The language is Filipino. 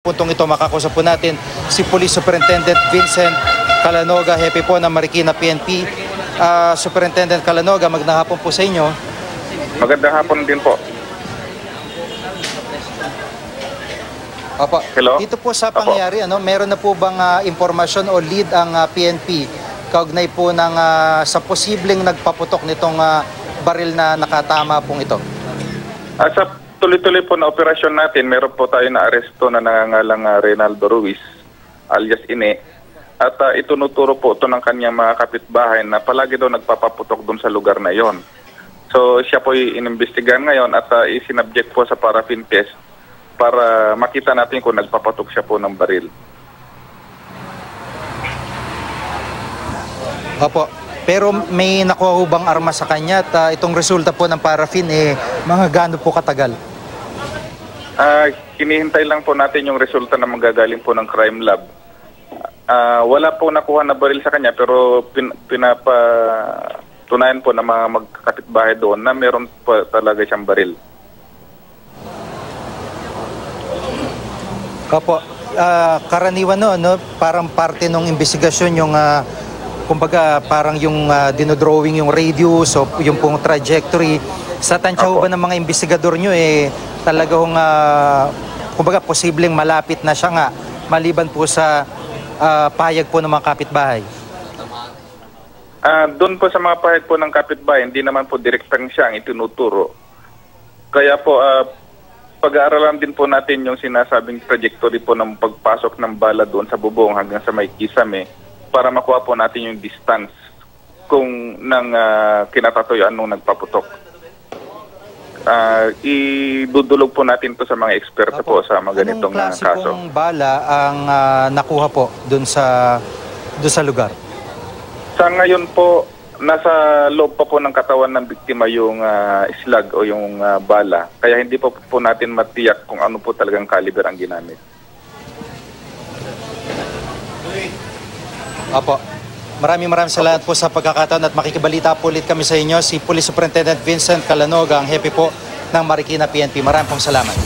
Puntong ito makakusap po natin si Police Superintendent Vincent Calanoga, hepe po ng Marikina PNP. Superintendent Calanoga, magandang hapon po sa inyo. Magandang hapon din po. Opo. Hello? Dito po sa pangyayari, meron na po bang impormasyon o lead ang PNP kaugnay po ng sa posibleng nagpaputok nitong baril na nakatama pong ito? Sa tuloy-tuloy po na operasyon natin, meron po tayo na aresto na nangangalang Reynaldo Ruiz alias Ine. At itunuturo po ito ng kanyang mga kapitbahay na palagi daw nagpapaputok doon sa lugar na yon. So siya po inimbestigahan ngayon at isinabject po sa paraffin test para makita natin kung nagpapatok siya po ng baril. Opo. Pero may nakuha ho bang armas sa kanya at itong resulta po ng paraffin mga gaano po katagal? Hinihintay lang po natin yung resulta na manggagaling po ng crime lab. Wala po nakuha na baril sa kanya pero pinapatunayan po ng mga magkakapitbahay doon na meron po talaga siyang baril. Opo, karaniwan parang parte ng investigasyon yung kumbaga parang yung dinodrawing yung radius o yung pong trajectory. Sa tansya ho ba ng mga investigador nyo talagang kumbaga posibleng malapit na siya nga maliban po sa pahayag po ng mga kapitbahay? Doon po sa mga pahayag po ng kapitbahay, hindi naman po direktang siya ang itinuturo. Kaya po pag-aaralan din po natin yung sinasabing trajectory po ng pagpasok ng bala doon sa bubong hanggang sa may kisame para makuha po natin yung distance kung nang kinatatuyuan nung nagpaputok. Idudulog po natin to sa mga eksperto po sa mga ganitong kaso. Anong klase pong bala ang nakuha po doon sa lugar? Sa ngayon po, nasa loob pa po ng katawan ng biktima yung slag o yung bala. Kaya hindi po natin matiyak kung ano po talagang caliber ang ginamit. Opo. Maraming salamat po sa pagkakataon at makikibalita po ulit kami sa inyo. Si Police Superintendent Vincent Calanoga, ang hepe po ng Marikina PNP. Maraming salamat.